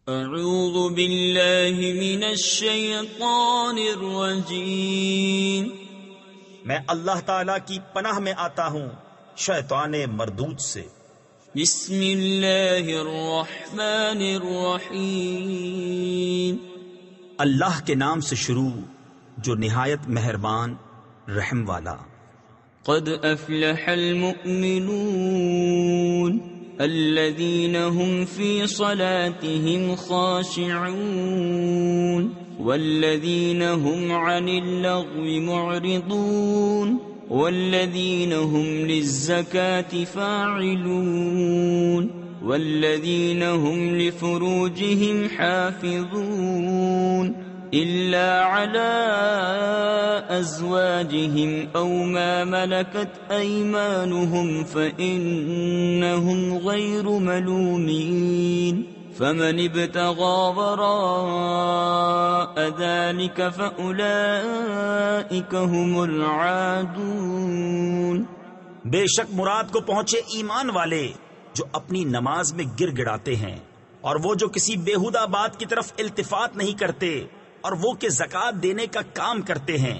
اعوذ باللہ من الشیطان الرجیم، میں اللہ تعالی کی پناہ میں آتا ہوں شیطان مردود سے۔ بسم اللہ الرحمن الرحیم، اللہ کے نام سے شروع جو نہایت مہربان رحم والا۔ قد افلح المؤمنون الذين هم في صلاتهم خاشعون والذين هم عن اللغو معرضون والذين هم للزكاة فاعلون والذين هم لفروجهم حافظون إلا على أزواجهم أو ما ملكت أيمانهم فإنهم غير ملومين فمن ابتغى وراء ذلك فأولئك هم العادون۔ بے شک مراد کو پہنچے ایمان والے جو اپنی نماز میں گر گڑاتے ہیں، اور وہ جو کسی بیہودہ بات کی طرف التفات نہیں کرتے، اور وہ کہ زکوٰۃ دینے کا کام کرتے ہیں،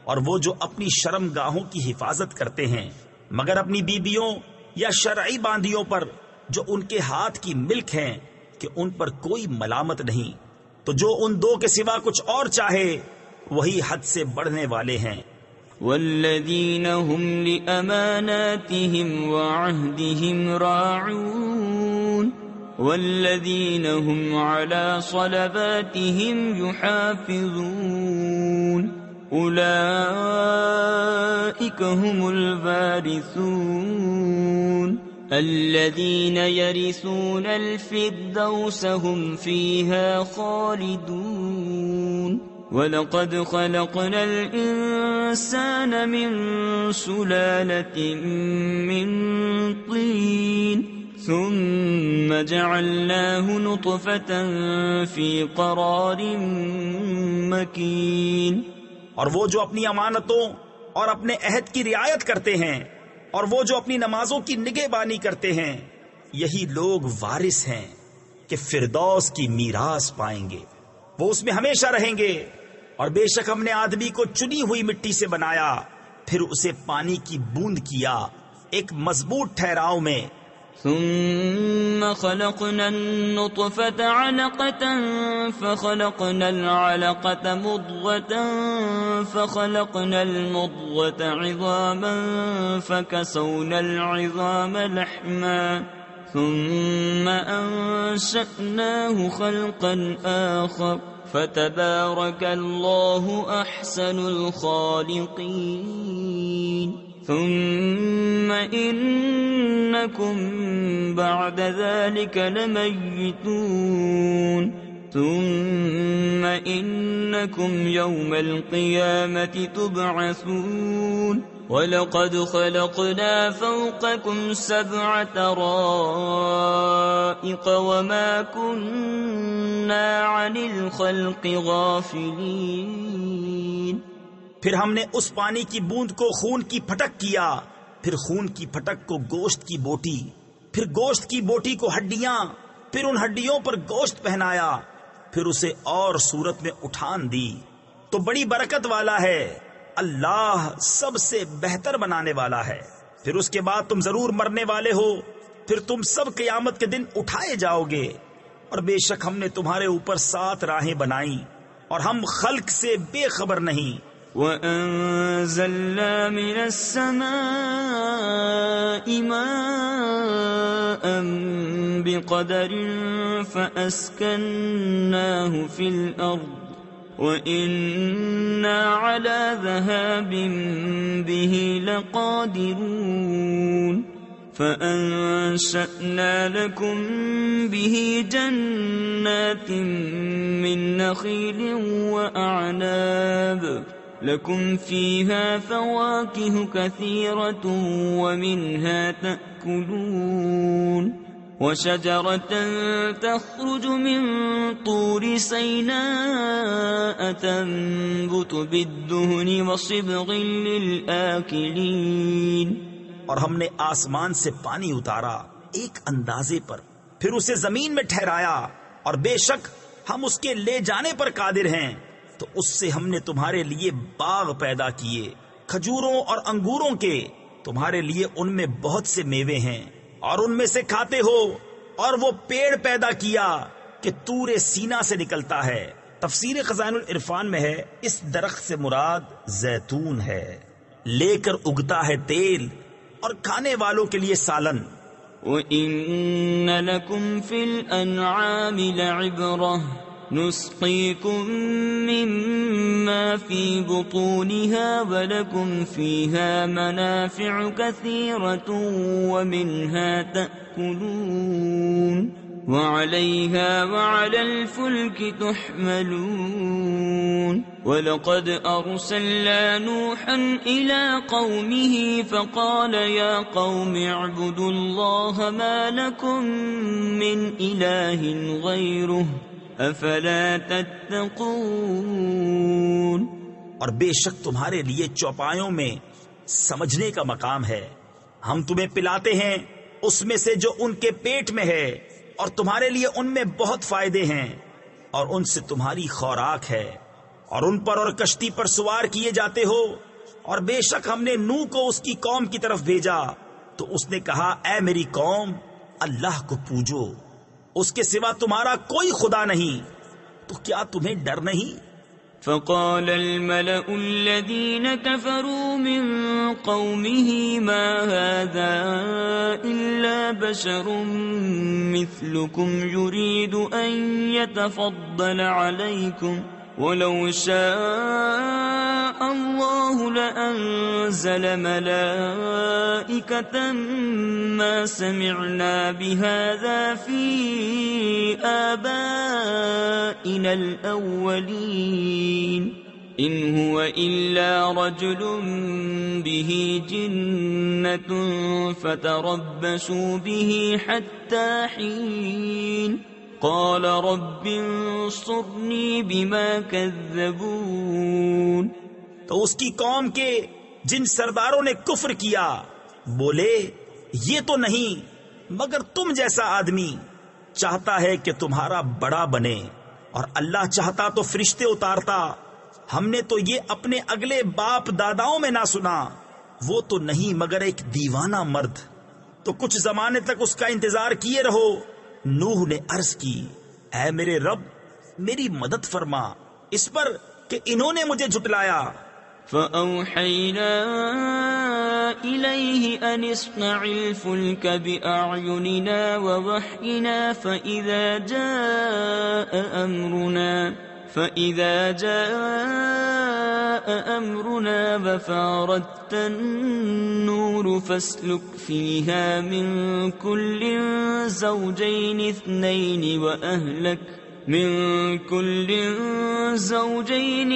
اور وہ جو اپنی شرم گاہوں کی حفاظت کرتے ہیں مگر اپنی بیبیوں یا شرعی باندیوں پر جو ان کے ہاتھ کی ملک ہیں کہ ان پر کوئی ملامت نہیں، تو جو ان دو کے سوا کچھ اور چاہے وہی حد سے بڑھنے والے ہیں۔ والذین هم لأماناتهم وعهدهم راعون والذین هم على صلواتهم يحافظون أولئك هم الوارثون الذين يرثون الفردوس هم فيها خالدون وَلَقَدْ خَلَقْنَا الْإِنسَانَ مِنْ سُلَالَةٍ مِّنْ طِينٍ ثُمَّ جَعَلْنَاهُ نُطْفَةً فِي قَرَارٍ مَّكِينٍ۔ اور وہ جو اپنی امانتوں اور اپنے عہد کی رعایت کرتے ہیں، اور وہ جو اپنی نمازوں کی نگہبانی کرتے ہیں، یہی لوگ وارث ہیں کہ فردوس کی میراث پائیں گے، وہ اس میں ہمیشہ رہیں گے۔ اور بے شک ہم نے آدمی کو چنی ہوئی مٹی سے بنایا، پھر اسے پانی کی بوند کیا ایک مضبوط ٹھہراؤ میں۔ ثم خلقنا النطفة علقة فخلقنا العلقة مضغة فخلقنا المضغة عظاما فكسونا العظام لحما ثم أنشأناه خلقا آخر فتبارك الله أحسن الخالقين۔ ثم إنكم بعد ذلك لميتون ثم إنكم يوم القيامة تبعثون وَلَقَدْ خَلَقْنَا فَوْقَكُمْ سَبْعَ طَرَائِقَ وَمَا كُنَّا عَنِ الْخَلْقِ غَافِلِينَ۔ پھر ہم نے اس پانی کی بوند کو خون کی پھٹک کیا، پھر خون کی پھٹک کو گوشت کی بوٹی، پھر گوشت کی بوٹی کو ہڈیاں، پھر ان ہڈیوں پر گوشت پہنایا، پھر اسے اور صورت میں اٹھان دی۔ تو بڑی برکت والا ہے اللہ، سب سے بہتر بنانے والا ہے۔ پھر اس کے بعد تم ضرور مرنے والے ہو، پھر تم سب قیامت کے دن اٹھائے جاؤ گے۔ اور بے شک ہم نے تمہارے اوپر 7 راہیں بنائیں، اور ہم خلق سے بے خبر نہیں۔ وَأَنزَلْنَا مِنَ السَّمَاءِ مَاءً بِقَدَرٍ فَأَسْكَنَّاهُ فِي الْأَرْضِ وَإِنَّا عَلَى ذَهَابٍ بِهِ لَقَادِرُونَ فَأَنشَأْنَا لَكُم بِهِ جَنَّاتٍ مِّن نَّخِيلٍ وَأَعْنَابٍ لَكُمْ فِيهَا فَوَاكِهُ كَثِيرَةٌ وَمِنْهَا تَأْكُلُونَ وَشَجَرَةً تَخْرُجُ مِن طُورِ سَيْنَاءَ تَنبُتُ بِالدُّهْنِ وَصِبْغٍ لِّلْآكِلِينَ۔ اور ہم نے آسمان سے پانی اتارا ایک اندازے پر، پھر اسے زمین میں ٹھہرایا، اور بے شک ہم اس کے لے جانے پر قادر ہیں. تو اس سے ہم نے تمہارے لیے باغ پیدا کیے کھجوروں اور انگوروں کے، تمہارے لیے ان میں بہت سے میوے ہیں اور ان میں سے کھاتے ہو. اور وہ پیڑ پیدا کیا کہ طور سینا سے نکلتا ہے. تفسیر خزائن العرفان میں ہے اس درخت سے مراد زیتون ہے، لے کر اگتا ہے تیل اور کھانے والوں کے لیے سالن. وَإِنَّ لَكُمْ فِي الْأَنْعَامِ لَعِبْرَةً نُسْقِيكُم مِّمَّا فِي بُطُونِهَا وَلَكُمْ فِيهَا مَنَافِعُ كَثِيرَةٌ وَمِنْهَا تَأْكُلُونَ وَعَلَيْهَا وَعَلَى الْفُلْكِ تُحْمَلُونَ وَلَقَدْ أَرْسَلْنَا نُوحًا إِلَىٰ قَوْمِهِ فَقَالَ يَا قَوْمِ اعْبُدُوا اللَّهَ مَا لَكُم مِّنْ إِلَٰهٍ غَيْرُهُ أَفَلَا تَتَّقُونَ. اور بے شک تمہارے لیے چوپایوں میں سمجھنے کا مقام ہے. ہم تمہیں پلاتے ہیں اس میں سے جو ان کے پیٹ میں ہے، اور تمہارے لیے ان میں بہت فائدے ہیں، اور ان سے تمہاری خوراک ہے، اور ان پر اور کشتی پر سوار کیے جاتے ہو. اور بے شک ہم نے نوح کو اس کی قوم کی طرف بھیجا تو اس نے کہا اے میری قوم، اللہ کو پوجو، اس کے سوا تمہارا کوئی خدا نہیں، تو کیا تمہیں ڈر نہیں؟ فقال الملأ الذين كفروا من قومه ما هذا إلا بشر مثلكم يريد أن يتفضل عليكم ولو شاء الله لأنزل ملائكة ما سمعنا بهذا في آبائنا الأولين إن هو إلا رجل به جنة فتربصوا به حتى حين قال رب انصرنی بما کذبون. تو اس کی قوم کے جن سرداروں نے کفر کیا بولے یہ تو نہیں مگر تم جیسا آدمی، چاہتا ہے کہ تمہارا بڑا بنے، اور اللہ چاہتا تو فرشتے اتارتا. ہم نے تو یہ اپنے اگلے باپ داداؤں میں نہ سنا، وہ تو نہیں مگر ایک دیوانہ مرد. تو کچھ زمانے تک اس کا انتظار کیے رہو. نوح نے عرض کی اے میرے رب میری مدد فرما اس پر کہ انہوں نے مجھے جھٹلایا. فَأَوْحَيْنَا إِلَيْهِ أَنِ اصْنَعِ الْفُلْكَ بِأَعْيُنِنَا وَوَحْيِنَا فَإِذَا جَاءَ أَمْرُنَا وَفَارَتِ النُّورُ فَاسْلُكْ فِيهَا مِن كُلٍّ زَوْجَيْنِ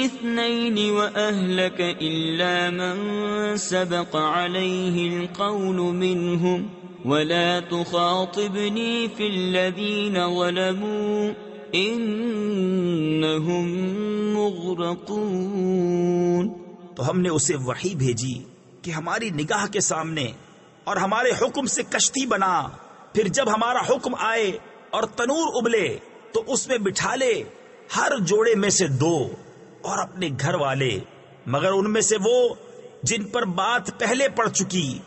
اثْنَيْنِ وَأَهْلَكَ إِلَّا مَن سَبَقَ عَلَيْهِ الْقَوْلُ مِنْهُمْ وَلَا تُخَاطِبْنِي فِي الَّذِينَ ظَلَمُوا انہم مغرقون. تو ہم نے اسے وحی بھیجی کہ ہماری نگاہ کے سامنے اور ہمارے حکم سے کشتی بنا، پھر جب ہمارا حکم آئے اور تنور ابلے تو اس میں بٹھا لے ہر جوڑے میں سے 2 اور اپنے گھر والے، مگر ان میں سے وہ جن پر بات پہلے پڑ چکی،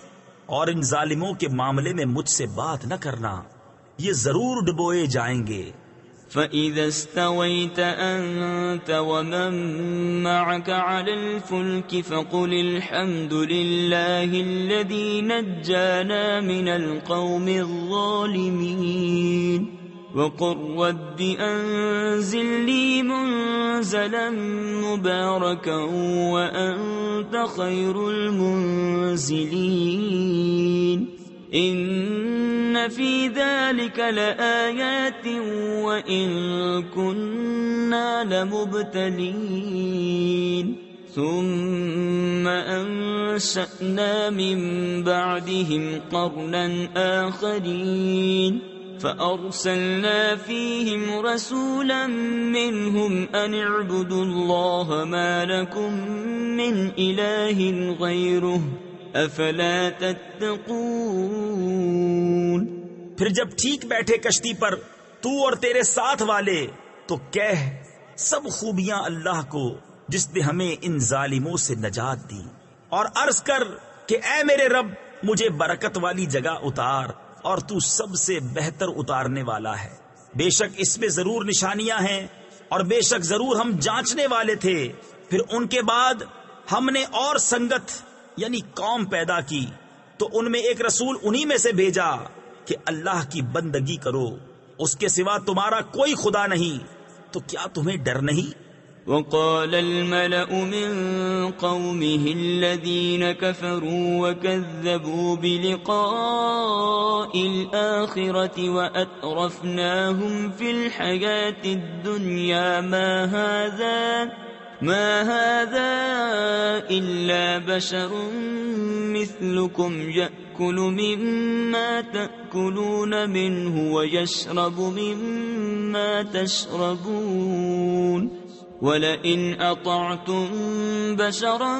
اور ان ظالموں کے معاملے میں مجھ سے بات نہ کرنا، یہ ضرور ڈبوئے جائیں گے. فَإِذَا اسْتَوَيْتَ أَنْتَ وَمَن مَّعَكَ عَلَى الْفُلْكِ فَقُلِ الْحَمْدُ لِلَّهِ الَّذِي نَجَّانَا مِنَ الْقَوْمِ الظَّالِمِينَ وَقُلْ رَبِّ أَنزِلْ لِي مُنزَلًا مُبَارَكًا وَأَنتَ خَيْرُ الْمُنزِلِينَ. إِنَّ فِي ذَلِكَ لَآيَاتٍ وَإِن كُنَّا لَمُبْتَلِينَ. ثُمَّ أَنشَأْنَا مِن بَعْدِهِمْ قَرْنًا آخَرِينَ فَأَرْسَلْنَا فِيهِمْ رَسُولًا مِّنْهُمْ أَنِ اعْبُدُوا اللَّهَ مَا لَكُم مِّنْ إِلَٰهٍ غَيْرُهُ افلا تتقون. پھر جب ٹھیک بیٹھے کشتی پر تو تو اور تیرے ساتھ والے تو کہہ سب خوبیاں اللہ کو جس نے ہمیں ان ظالموں سے نجات دی، اور عرض کر کہ اے میرے رب مجھے برکت والی جگہ اتار، اور تو سب سے بہتر اتارنے والا ہے۔ بے شک اس میں ضرور نشانیاں ہیں، اور بے شک ضرور ہم جانچنے والے تھے۔ پھر ان کے بعد ہم نے اور سنگت یعنی قوم پیدا کی، تو ان میں ایک رسول انہی میں سے بھیجا کہ اللہ کی بندگی کرو، اس کے سوا تمہارا کوئی خدا نہیں، تو کیا تمہیں ڈر نہیں؟ وقال الملأ من قومه الذين كفروا وكذبوا بلقاء الآخرة وأترفناهم في الحياة الدنيا ما هذا إلا بشر مثلكم يأكل مما تأكلون منه ويشرب مما تشربون وَلَئِنْ أَطَعْتُمْ بَشَرًا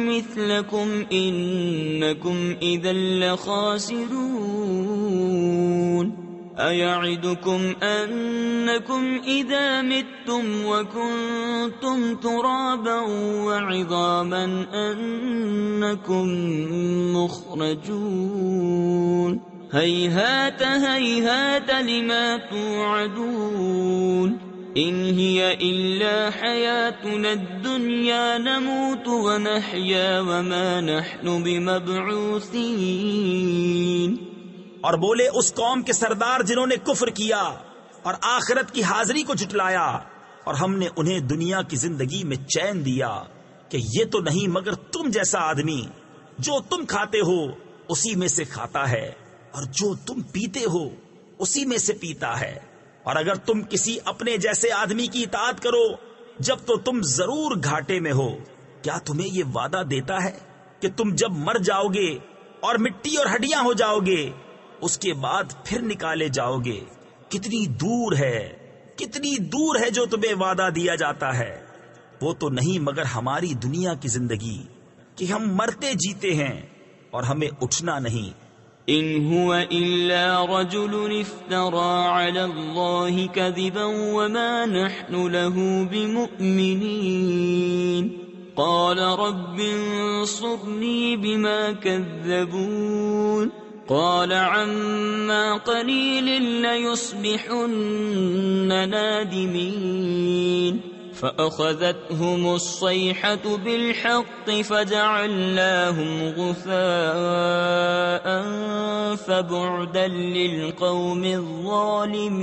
مِثْلَكُمْ إِنَّكُمْ إِذًا لَخَاسِرُونَ أَيَعِدُكُمْ أَنَّكُمْ إِذَا مِتُّمْ وَكُنْتُمْ تُرَابًا وَعِظَامًا أَنَّكُمْ مُخْرَجُونَ هَيْهَاتَ هَيْهَاتَ لِمَا تُوعَدُونَ إن هي إلا حياتنا الدنيا نموت ونحيا وما نحن بمبعوثين۔ اور بولے اس قوم کے سردار جنہوں نے کفر کیا اور آخرت کی حاضری کو جھٹلایا، اور ہم نے انہیں دنیا کی زندگی میں چین دیا کہ یہ تو نہیں مگر تم جیسا آدمی، جو تم کھاتے ہو اسی میں سے کھاتا ہے، اور جو تم پیتے ہو اسی میں سے پیتا ہے، اور اگر تم کسی اپنے جیسے آدمی کی اطاعت کرو جب تو تم ضرور گھاٹے میں ہو۔ کیا تمہیں یہ وعدہ دیتا ہے کہ تم جب مر جاؤ گے اور مٹی اور ہڈیاں ہو جاؤ گے اس کے بعد پھر نکالے جاؤ گے؟ کتنی دور ہے جو تمہیں وعدہ دیا جاتا ہے، وہ تو نہیں مگر ہماری دنیا کی زندگی کہ ہم مرتے جیتے ہیں اور ہمیں اٹھنا نہیں۔ إن هو إلا رجل افترى على الله كذبا وما نحن له بمؤمنين قال رب انصرني بما كذبون قال عما قليل ليصبحن نادمين فأخذتهم الصيحة بالحق فجعلناهم غثاء فبعدا للقوم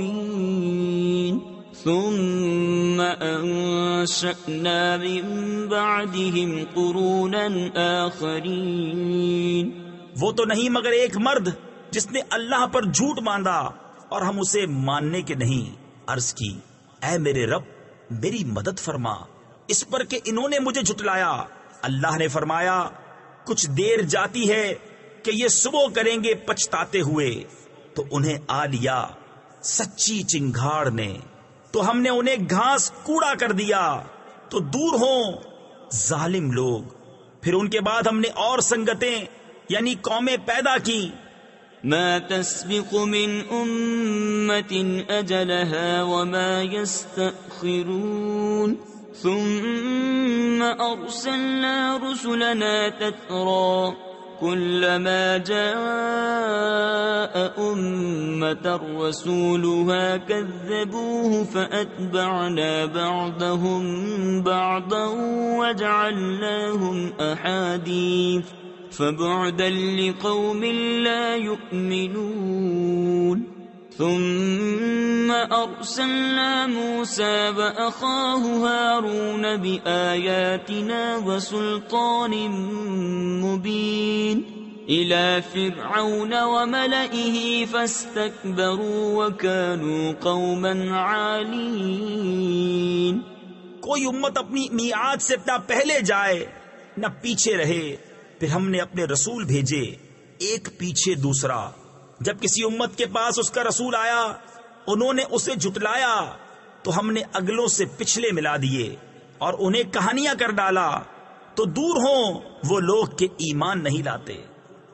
الظالمين ثم أنشأنا من بعدهم قرونا آخرين۔ وہ تو نہیں مگر ایک مرد جس نے اللہ پر جھوٹ باندھا اور ہم اسے ماننے کے نہیں۔ عرض کی اے میرے رب میری مدد فرما اس پر کہ انہوں نے مجھے جھٹلایا۔ اللہ نے فرمایا کچھ دیر جاتی ہے کہ یہ صبح کریں گے پچھتاتے ہوئے، تو انہیں آ لیا سچی چنگھاڑ نے، تو ہم نے انہیں گھاس کوڑا کر دیا، تو دور ہوں ظالم لوگ۔ پھر ان کے بعد ہم نے اور سنگتیں یعنی قومیں پیدا کی۔ ما تسبق من أمة أجلها وما يستأخرون ثم أرسلنا رسلنا تترى كلما جاء أمة رسولها كذبوه فأتبعنا بعضهم بعضا وجعلناهم أحاديث فبعدا لقوم لا يؤمنون۔ ثم أرسلنا موسى وأخاه هارون بآياتنا وسلطان مبين إلى فرعون وملئه فاستكبروا وكانوا قوما عالين۔ کوئی امت اپنی میعاد سے نہ پہلے جائے نہ پیچھے رہے، پھر ہم نے اپنے رسول بھیجے ایک پیچھے دوسرا۔ جب کسی امت کے پاس اس کا رسول آیا انہوں نے اسے جھٹلایا تو ہم نے اگلوں سے پچھلے ملا دیے اور انہیں کہانیاں کر ڈالا، تو دور ہوں وہ لوگ کہ ایمان نہیں لاتے۔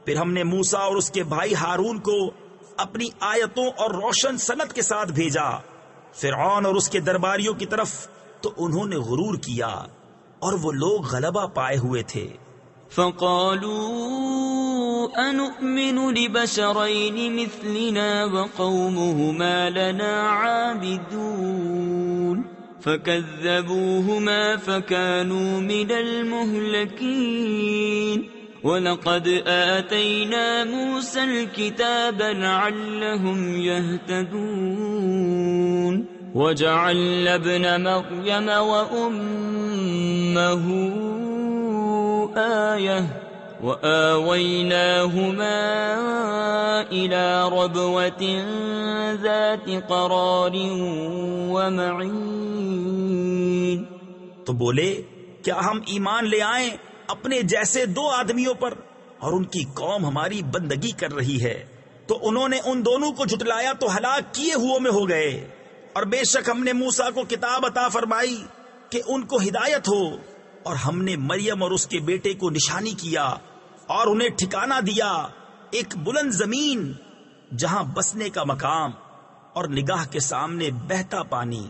پھر ہم نے موسیٰ اور اس کے بھائی ہارون کو اپنی آیتوں اور روشن سند کے ساتھ بھیجا فرعون اور اس کے درباریوں کی طرف تو انہوں نے غرور کیا اور وہ لوگ غلبہ پائے ہوئے تھے. فقالوا أنؤمن لبشرين مثلنا وقومهما لنا عابدون فكذبوهما فكانوا من المهلكين. وَلَقَدْ آتَيْنَا مُوسَى الْكِتَابَ لَعَلَّهُمْ يَهْتَدُونَ وَجَعَلْنَا ابْنَ مَرْيَمَ وَأُمَّهُ آيَةً وَآوَيْنَاهُمَا إِلَى رَبْوَةٍ ذَاتِ قَرَارٍ وَمَعِينٍ. تو بولے کیا ہم ایمان لے آئیں اپنے جیسے دو آدمیوں پر اور ان کی قوم ہماری بندگی کر رہی ہے؟ تو انہوں نے ان دونوں کو جھٹلایا تو ہلاک کیے ہوئے میں ہو گئے. اور بے شک ہم نے موسیٰ کو کتاب عطا فرمائی کہ ان کو ہدایت ہو، اور ہم نے مریم اور اس کے بیٹے کو نشانی کیا اور انہیں ٹھکانہ دیا ایک بلند زمین جہاں بسنے کا مقام اور نگاہ کے سامنے بہتا پانی.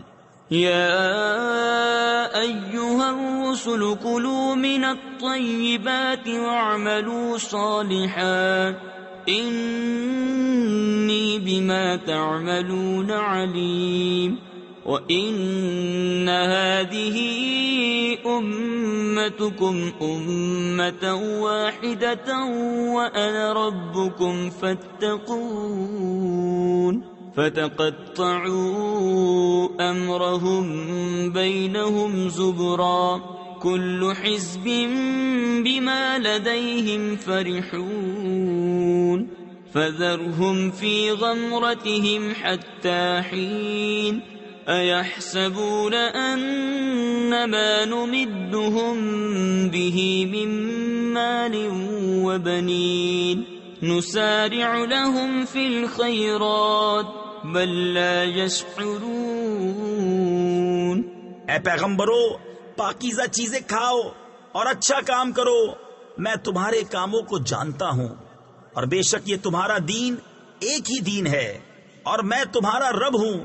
يا أيها الرسل كلوا من الطيبات واعملوا صالحا إني بما تعملون عليم. وَإِنَّ هَذِهِ أُمَّتُكُمْ أُمَّةً وَاحِدَةً وَأَنَا رَبُّكُمْ فَاتَّقُونِ. فَتَقَطَّعُوا أَمْرَهُمْ بَيْنَهُمْ زُبُرًا كُلُّ حِزْبٍ بِمَا لَدَيْهِمْ فَرِحُونَ. فَذَرْهُمْ فِي غَمْرَتِهِمْ حَتَّى حِينٍ. أَيَحْسَبُونَ أَنَّمَا نُمِدُّهُمْ بِهِ مِنْ مَالٍ وَبَنِينَ نُسَارِعُ لَهُمْ فِي الْخَيْرَاتِ بَلْ لَا يَشْعُرُونَ. اے پیغمبرو پاکیزہ چیزیں کھاؤ اور اچھا کام کرو، میں تمہارے کاموں کو جانتا ہوں، اور بے شک یہ تمہارا دین ایک ہی دین ہے، اور میں تمہارا رب ہوں،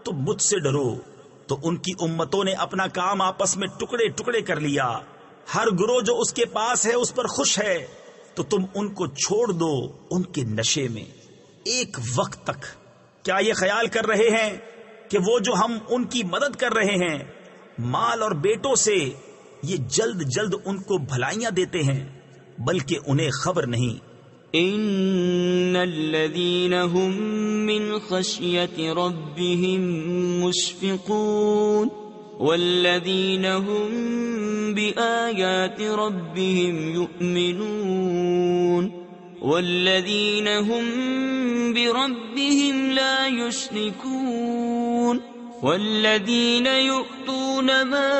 تو مجھ سے ڈرو. تو ان کی امتوں نے اپنا کام آپس میں ٹکڑے ٹکڑے کر لیا، ہر گروہ جو اس کے پاس ہے اس پر خوش ہے، تو تم ان کو چھوڑ دو ان کے نشے میں ایک وقت تک. کیا یہ خیال کر رہے ہیں کہ وہ جو ہم ان کی مدد کر رہے ہیں مال اور بیٹوں سے، یہ جلد جلد ان کو بھلائیاں دیتے ہیں، بلکہ انہیں خبر نہیں. ان الذين هم من خشية ربهم مشفقون والذين هم بآيات ربهم يؤمنون والذين هم بربهم لا يشركون والذين يؤتون ما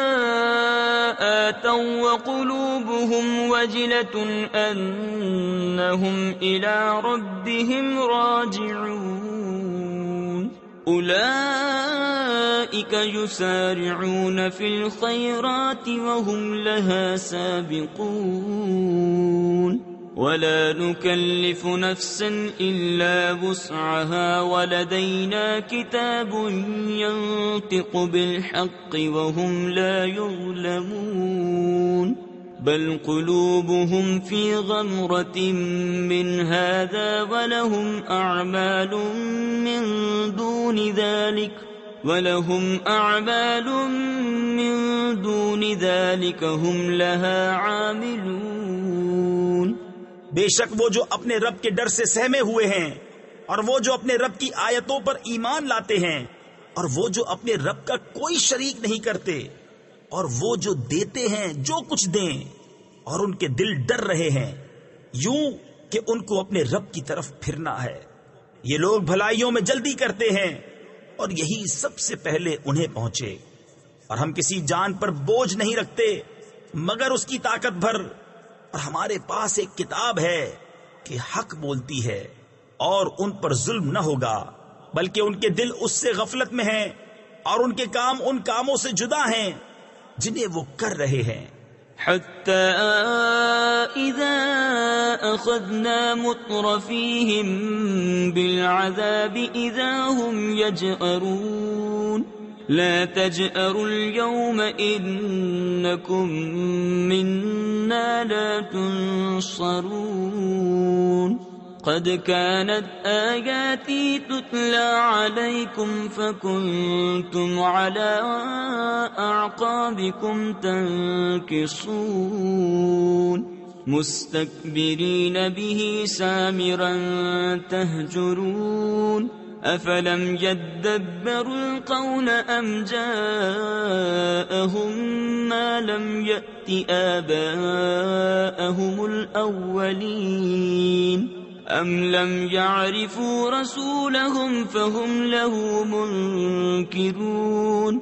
آتوا وقلوبهم وجلة أنهم إلى ربهم راجعون أولئك يسارعون في الخيرات وهم لها سابقون ولا نكلف نفسا إلا وسعها ولدينا كتاب ينطق بالحق وهم لا يظلمون بل قلوبهم في غمرة من هذا ولهم أعمال من دون ذلك هم لها عاملون. بے شک وہ جو اپنے رب کے ڈر سے سہمے ہوئے ہیں، اور وہ جو اپنے رب کی آیتوں پر ایمان لاتے ہیں، اور وہ جو اپنے رب کا کوئی شریک نہیں کرتے، اور وہ جو دیتے ہیں جو کچھ دیں، اور ان کے دل ڈر رہے ہیں یوں کہ ان کو اپنے رب کی طرف پھرنا ہے. یہ لوگ بھلائیوں میں جلدی کرتے ہیں، اور یہی سب سے پہلے انہیں پہنچے. اور ہم کسی جان پر بوجھ نہیں رکھتے مگر اس کی طاقت بھر، اور ہمارے پاس ایک کتاب ہے کہ حق بولتی ہے اور ان پر ظلم نہ ہوگا، بلکہ ان کے دل اس سے غفلت میں ہیں، اور ان کے کام ان کاموں سے جدا ہیں جنہیں وہ کر رہے ہیں. حتى إذا أخذنا مترفيهم بالعذاب إذا هم يجأرون لا تجأروا اليوم إنكم منا لا تنصرون قد كانت آياتي تتلى عليكم فكنتم على أعقابكم تنكصون مستكبرين به سامرا تهجرون أفلم يدبروا القول أم جاءهم ما لم يأت آباءهم الأولين أم لم يعرفوا رسولهم فهم له منكرون.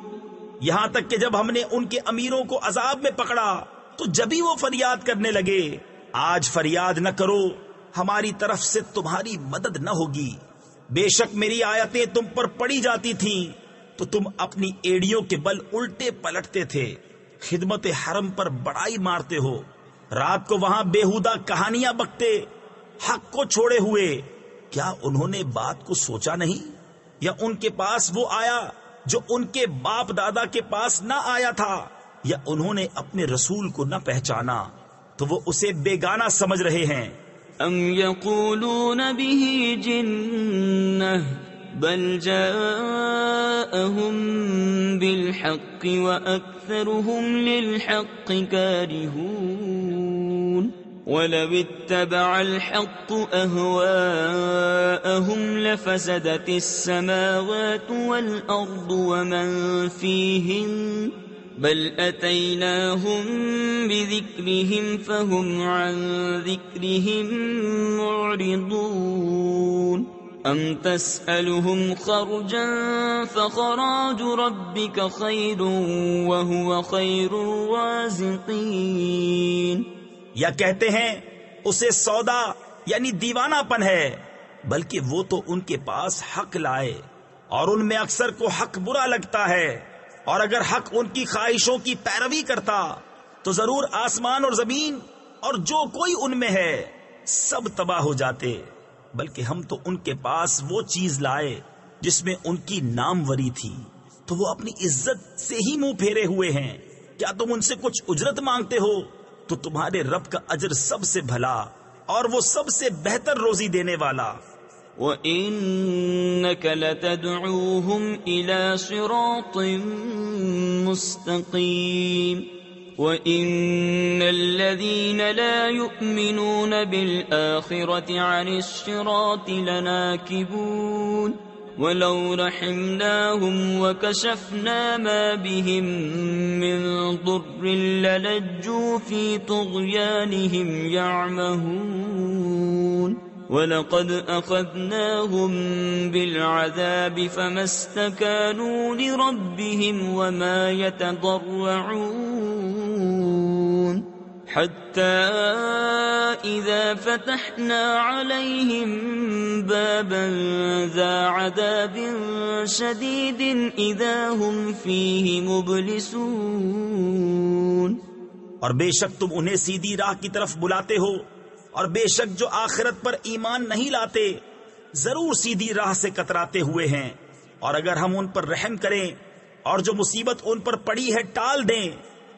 یہاں تک کہ جب ہم نے ان کے امیروں کو عذاب میں پکڑا تو جبھی وہ فریاد کرنے لگے آج فریاد نہ کرو ہماری طرف سے تمہاری مدد نہ ہوگی. بے شک میری آیتیں تم پر پڑی جاتی تھیں تو تم اپنی ایڑیوں کے بل الٹے پلٹتے تھے. خدمت حرم پر بڑائی مارتے ہو. رات کو وہاں بےہودہ کہانیاں بکتے حق کو چھوڑے ہوئے. کیا انہوں نے بات کو سوچا نہیں؟ یا ان کے پاس وہ آیا جو ان کے باپ دادا کے پاس نہ آیا تھا؟ یا انہوں نے اپنے رسول کو نہ پہچانا تو وہ اسے بیگانہ سمجھ رہے ہیں. ام یقولون به جنہ بل جاءهم بالحق واکثرهم للحق کارہون ولو اتبع الحق أهواءهم لفسدت السماوات والأرض ومن فيهن بل أتيناهم بذكرهم فهم عن ذكرهم معرضون أم تسألهم خرجا فخراج ربك خير وهو خير الرازقين. یا کہتے ہیں اسے سودا یعنی دیوانہ پن ہے بلکہ وہ تو ان کے پاس حق لائے اور ان میں اکثر کو حق برا لگتا ہے. اور اگر حق ان کی خواہشوں کی پیروی کرتا تو ضرور آسمان اور زمین اور جو کوئی ان میں ہے سب تباہ ہو جاتے. بلکہ ہم تو ان کے پاس وہ چیز لائے جس میں ان کی ناموری تھی تو وہ اپنی عزت سے ہی منہ پھیرے ہوئے ہیں. کیا تم ان سے کچھ اجرت مانگتے ہو تو تمہارے رب کا اجر سب سے بھلا اور وہ سب سے بہتر روزی دینے والا. وَإِنَّكَ لَتَدْعُوهُمْ إِلَى صِرَاطٍ مُسْتَقِيمٍ وَإِنَّ الَّذِينَ لَا يُؤْمِنُونَ بِالْآخِرَةِ عَنِ الصِّرَاطِ لَنَاكِبُونَ وَلَوْ رَحِمْنَاهُمْ وَكَشَفْنَا مَا بِهِمْ مِنْ ضُرٍّ لَلَجُّوا فِي طُغْيَانِهِمْ يَعْمَهُونَ وَلَقَدْ أَخَذْنَاهُمْ بِالْعَذَابِ فَمَا اسْتَكَانُوا لِرَبِّهِمْ وَمَا يَتَضَرَّعُونَ حَتَّى إِذَا فَتَحْنَا عَلَيْهِمْ بَابًا ذَا عَذَابٍ شَدِيدٍ إِذَا هُمْ فِيهِ مُبْلِسُونَ. اور بے شک تم انہیں سیدھی راہ کی طرف بلاتے ہو اور بے شک جو آخرت پر ایمان نہیں لاتے ضرور سیدھی راہ سے کتراتے ہوئے ہیں. اور اگر ہم ان پر رحم کریں اور جو مصیبت ان پر پڑی ہے ٹال دیں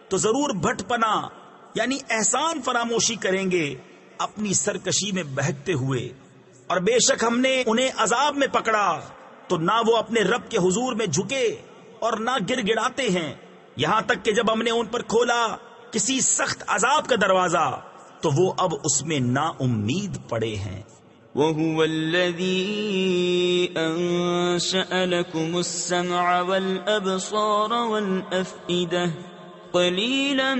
تو ضرور بھٹ پنا یعنی احسان فراموشی کریں گے اپنی سرکشی میں بہکتے ہوئے. اور بے شک ہم نے انہیں عذاب میں پکڑا تو نہ وہ اپنے رب کے حضور میں جھکے اور نہ گر گڑاتے ہیں یہاں تک کہ جب ہم نے ان پر کھولا کسی سخت عذاب کا دروازہ تو وہ اب اس میں نا امید پڑے ہیں. وَهُوَ الَّذِي أَنشَأَ لَكُمُ السَّمْعَ وَالْأَبْصَارَ وَالْأَفْئِدَةَ قَلِيلًا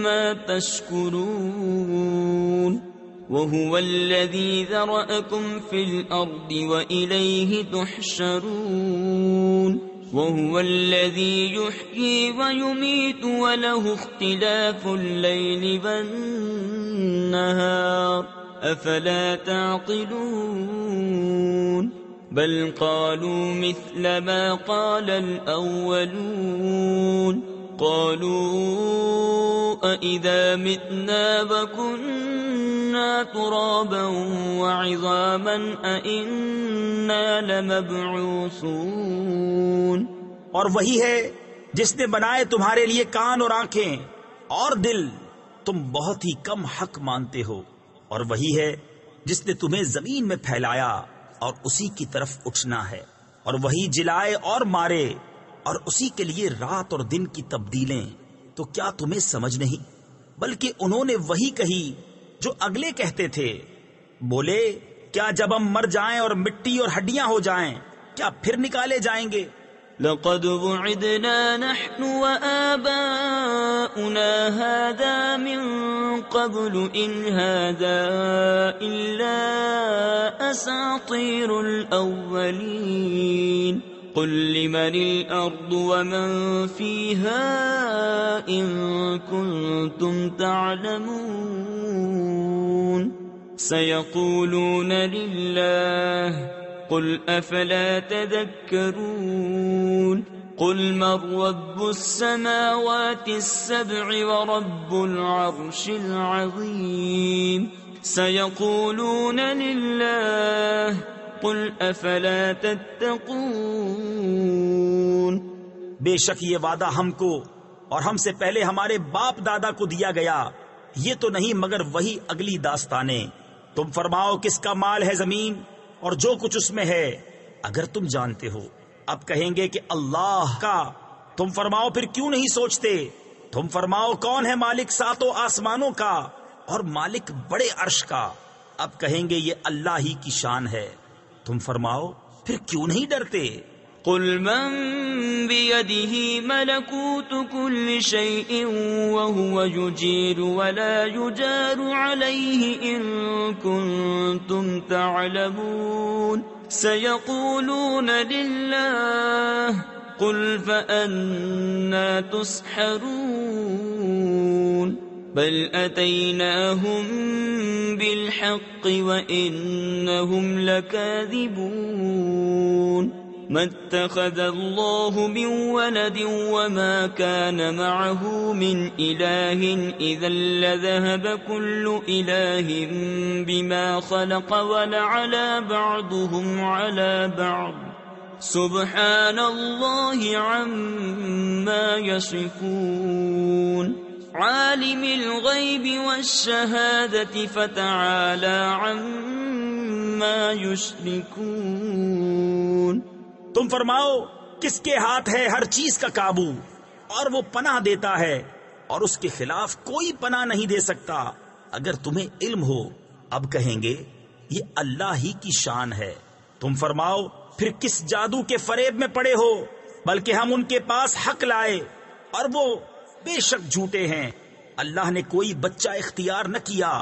مَا تَشْكُرُونَ. وَهُوَ الَّذِي ذَرَأَكُمْ فِي الْأَرْضِ وَإِلَيْهِ تُحْشَرُونَ. وَهُوَ الَّذِي يُحْيِي وَيُمِيتُ وَلَهُ اخْتِلَافُ اللَّيْلِ وَالنَّهَارِ أَفَلَا تَعْقِلُونَ. بَلْ قَالُوا مِثْلَ مَا قَالَ الْأَوَّلُونَ قالوا أَإِذَا مِتْنَا وَكُنَّا تُرَابًا وَعِظَامًا أَإِنَّا لَمَبْعُوثُونَ۔ اور وہی ہے جس نے بنائے تمہارے لیے کان اور آنکھیں اور دل، تم بہت ہی کم حق مانتے ہو، اور وہی ہے جس نے تمہیں زمین میں پھیلایا اور اسی کی طرف اٹھنا ہے، اور وہی جلائے اور مارے، اور اسی کے لیے رات اور دن کی تبدیلیں، تو کیا تمہیں سمجھ نہیں؟ بلکہ انہوں نے وہی کہی جو اگلے کہتے تھے، بولے کیا جب ہم مر جائیں اور مٹی اور ہڈیاں ہو جائیں کیا پھر نکالے جائیں گے؟ لقد وعدنا نحن وآباؤنا هذا من قبل إن هذا إلا أساطير الأولين قل لمن الأرض ومن فيها إن كنتم تعلمون سيقولون لله قل أفلا تذكرون قل من رب السماوات السبع ورب العرش العظيم سيقولون لله قل أفلا تتقون۔ بے شک یہ وعدہ ہم کو اور ہم سے پہلے ہمارے باپ دادا کو دیا گیا، یہ تو نہیں مگر وہی اگلی داستانیں۔ تم فرماؤ کس کا مال ہے زمین اور جو کچھ اس میں ہے، اگر تم جانتے ہو۔ اب کہیں گے کہ اللہ کا۔ تم فرماؤ پھر کیوں نہیں سوچتے؟ تم فرماؤ کون ہے مالک ساتوں آسمانوں کا اور مالک بڑے عرش کا؟ اب کہیں گے یہ اللہ ہی کی شان ہے۔ تم فرماؤ پھر کیوں نہیں ڈرتے؟ قل من بيده ملكوت كل شيء وهو يجير ولا يجار عليه إن كنتم تعلمون سيقولون لله قل فأنا تسحرون بل أتيناهم بالحق وإنهم لكاذبون ما اتخذ الله من ولد وما كان معه من إله إذا لذهب كل إله بما خلق ولعلى بعضهم على بعض سبحان الله عما يصفون عالم الغيب والشهادة فتعالى عما يشركون۔ تم فرماؤ کس کے ہاتھ ہے ہر چیز کا قابو، اور وہ پناہ دیتا ہے اور اس کے خلاف کوئی پناہ نہیں دے سکتا اگر تمہیں علم ہو۔ اب کہیں گے یہ اللہ ہی کی شان ہے۔ تم فرماؤ پھر کس جادو کے فریب میں پڑے ہو؟ بلکہ ہم ان کے پاس حق لائے اور وہ بے شک جھوٹے ہیں۔ اللہ نے کوئی بچہ اختیار نہ کیا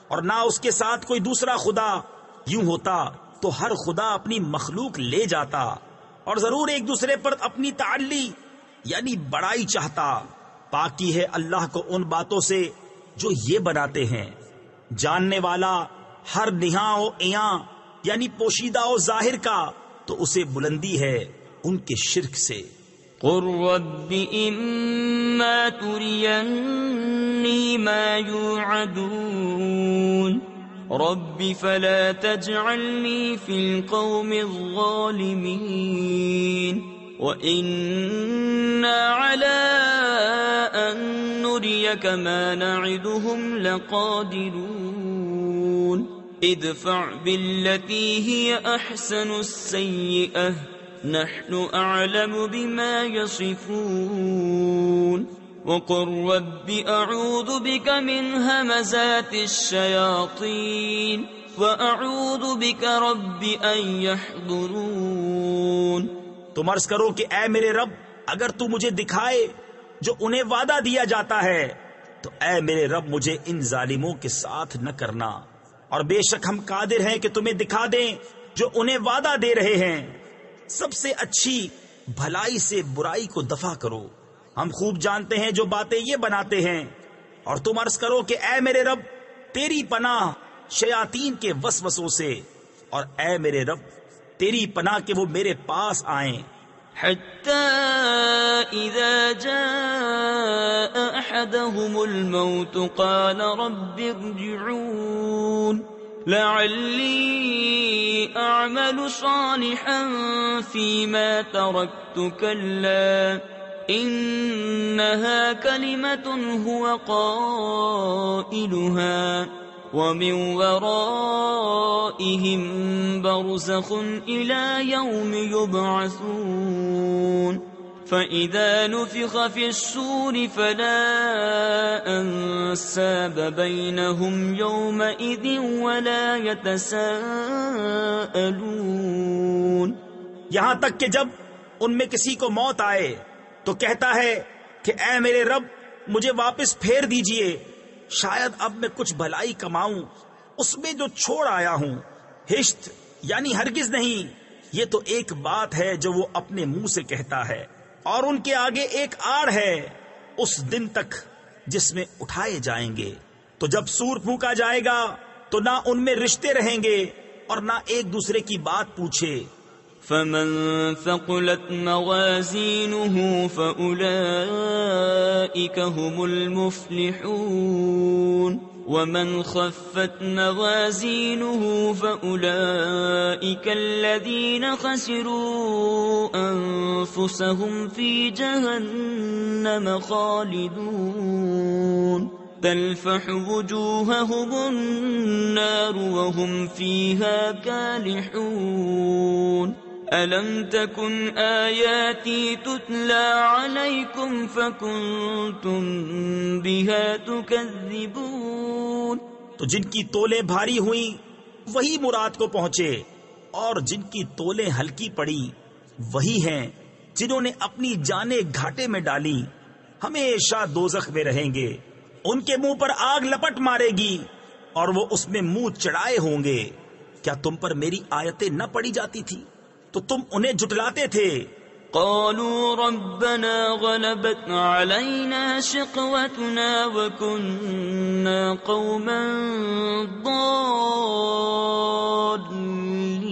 اور نہ اس کے ساتھ کوئی دوسرا خدا، یوں ہوتا تو ہر خدا اپنی مخلوق لے جاتا اور ضرور ایک دوسرے پر اپنی تعلی یعنی بڑائی چاہتا۔ پاکی ہے اللہ کو ان باتوں سے جو یہ بناتے ہیں، جاننے والا ہر نہاں و عیاں یعنی پوشیدہ و ظاہر کا، تو اسے بلندی ہے ان کے شرک سے۔ قل رب إما تريني ما يوعدون رب فلا تجعلني في القوم الظالمين وإنا على أن نريك ما نعدهم لقادرون ادفع بالتي هي أحسن السيئة نحن أعلم بما يصفون وقل رب أعوذ بك من همزات الشياطين وأعوذ بك رب أن يحضرون۔ تم عرض کرو کہ اے میرے رب اگر تو مجھے دکھائے جو انہیں وعدہ دیا جاتا ہے تو اے میرے رب مجھے ان ظالموں کے ساتھ نہ کرنا، اور بے شک ہم قادر ہیں کہ تمہیں دکھا دیں جو انہیں وعدہ دے رہے ہیں۔ سب سے اچھی بھلائی سے برائی کو دفع کرو، ہم خوب جانتے ہیں جو باتیں یہ بناتے ہیں۔ اور تم عرض کرو کہ اے میرے رب تیری پناہ شیاطین کے وسوسوں سے، اور اے میرے رب تیری پناہ کہ وہ میرے پاس آئیں۔ حتى إذا جاء أحدهم الموت قال رب ارجعون لعلي أعمل صالحا فيما تركت كلا إنها كلمة هو قائلها ومن ورائهم برزخ إلى يوم يبعثون فإذا نفخ في الصور فلا أنساب بينهم يومئذ ولا يتساءلون. یہاں تک کہ جب ان میں کسی کو موت آئے تو کہتا ہے کہ اے میرے رب مجھے واپس پھیر دیجئے، شاید اب میں کچھ بھلائی کماؤں اس میں جو چھوڑ آیا ہوں. ہشت یعنی ہرگز نہیں، یہ تو ایک بات ہے جو وہ اپنے منہ سے کہتا ہے، اور ان کے آگے ایک آڑ ہے اس دن تک جس میں اٹھائے جائیں گے. تو جب سور پھونکا جائے گا تو نہ ان میں رشتے رہیں گے اور نہ ایک دوسرے کی بات پوچھے. فمن ثقلت موازينه فأولئك هم المفلحون ومن خفت موازينه فأولئك الذين خسروا أنفسهم في جهنم خالدون تلفح وجوههم النار وهم فيها كالحون ألم تكن آياتي تتلى عليكم فكنتم بها تكذبون. تو جن کی تولیں بھاری ہوئیں وہی مراد کو پہنچے، اور جن کی تولیں ہلکی پڑی وہی ہیں جنہوں نے اپنی جانیں گھاٹے میں ڈالی، ہمیشہ دوزخ میں رہیں گے. ان کے منہ پر آگ لپٹ مارے گی اور وہ اس میں منہ چڑھائے ہوں گے. کیا تم پر میری آیتیں نہ پڑھی جاتی تھی تو تم انہیں جھٹلاتے تھے. قالوا ربنا غلبت علينا شقوتنا وكنا قوما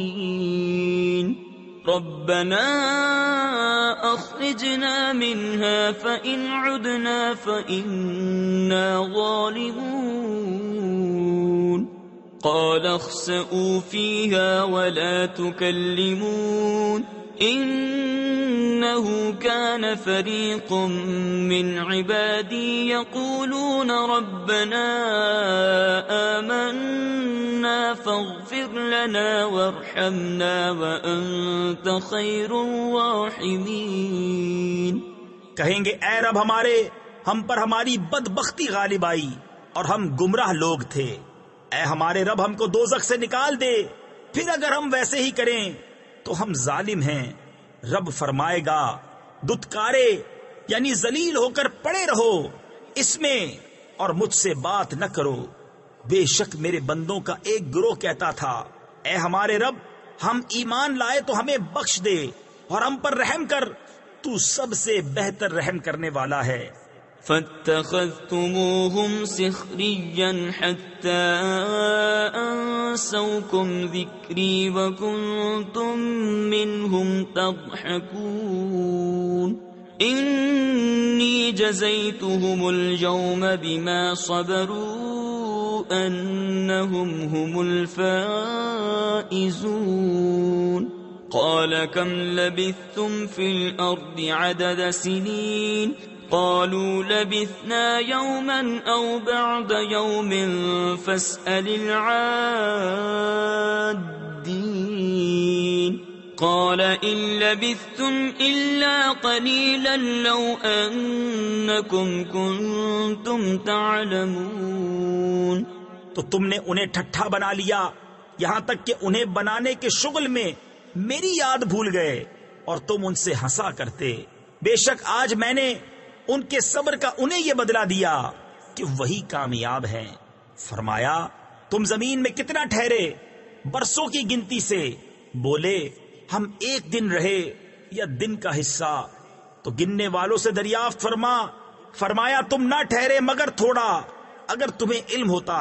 ضالين ربنا أخرجنا منها فإن عدنا فإنا ظالمون قال اخسئوا فيها ولا تكلمون إنه كان فريق من عبادي يقولون ربنا آمنا فاغفر لنا وارحمنا وأنت خير الراحمين. کہیں گے اے رب ہمارے، ہم پر ہماری بدبختی غالب آئی اور ہم گمراہ لوگ تھے. اے ہمارے رب ہم کو دوزخ سے نکال دے، پھر اگر ہم ویسے ہی کریں تو ہم ظالم ہیں. رب فرمائے گا دتکارے یعنی ذلیل ہو کر پڑے رہو اس میں اور مجھ سے بات نہ کرو. بے شک میرے بندوں کا ایک گروہ کہتا تھا اے ہمارے رب ہم ایمان لائے تو ہمیں بخش دے اور ہم پر رحم کر، تو سب سے بہتر رحم کرنے والا ہے. فاتخذتموهم سخريا حتى أنسوكم ذكري وكنتم منهم تضحكون إني جزيتهم اليوم بما صبروا أنهم هم الفائزون. قال كم لبثتم في الأرض عدد سنين قالوا لبثنا يوما أو بعد يوم فاسأل العادين قال إن لبثتم إلا قليلا لو أنكم كنتم تعلمون. تو تم نے انہیں ٹھٹھا بنا لیا یہاں تک کہ انہیں بنانے کے شغل میں میری یاد بھول گئے اور تم ان سے ہنسا کرتے. بے شک آج میں نے ان کے صبر کا انہیں یہ بدلہ دیا کہ وہی کامیاب ہیں. فرمایا تم زمین میں کتنا ٹھہرے؟ برسوں کی گنتی سے. بولے ہم ایک دن رہے یا دن کا حصہ. تو گننے والوں سے دریافت فرمایا تم نہ ٹھہرے مگر تھوڑا. اگر تمہیں علم ہوتا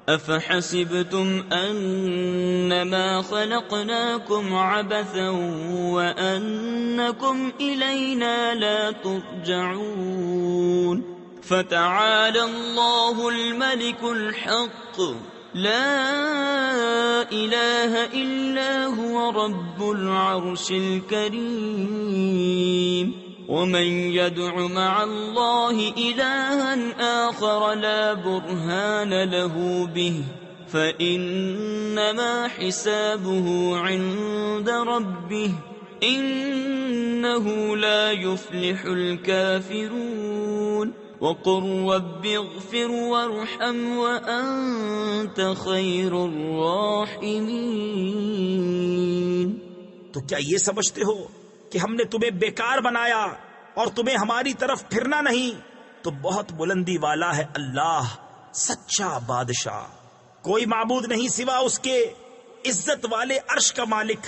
أفحسبتم أنما خلقناكم عبثا وأنكم إلينا لا ترجعون فتعالى الله الملك الحق لا إله إلا هو رب العرش الكريم ومن يدع مع الله إلها آخر لا برهان له به فإنما حسابه عند ربه إنه لا يفلح الكافرون وقل رب اغفر وارحم وأنت خير الراحمين۔ تو کیا یہ سمجھتے ہو کہ ہم نے تمہیں بیکار بنایا اور تمہیں ہماری طرف پھرنا نہیں؟ تو بہت بلندی والا ہے اللہ، سچا بادشاہ، کوئی معبود نہیں سوا اس کے، عزت والے عرش کا مالک۔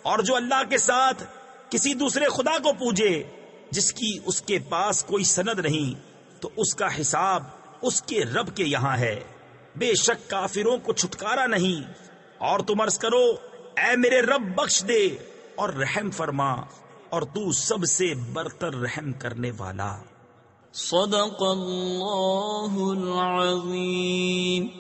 اور جو اللہ کے ساتھ کسی دوسرے خدا کو پوجے جس کی اس کے پاس کوئی سند نہیں، تو اس کا حساب اس کے رب کے یہاں ہے، بے شک کافروں کو چھٹکارا نہیں۔ اور تم عرض کرو اے میرے رب بخش دے اور رحم فرما، اور تو سب سے برتر رحم کرنے والا۔ صدق اللہ العظیم۔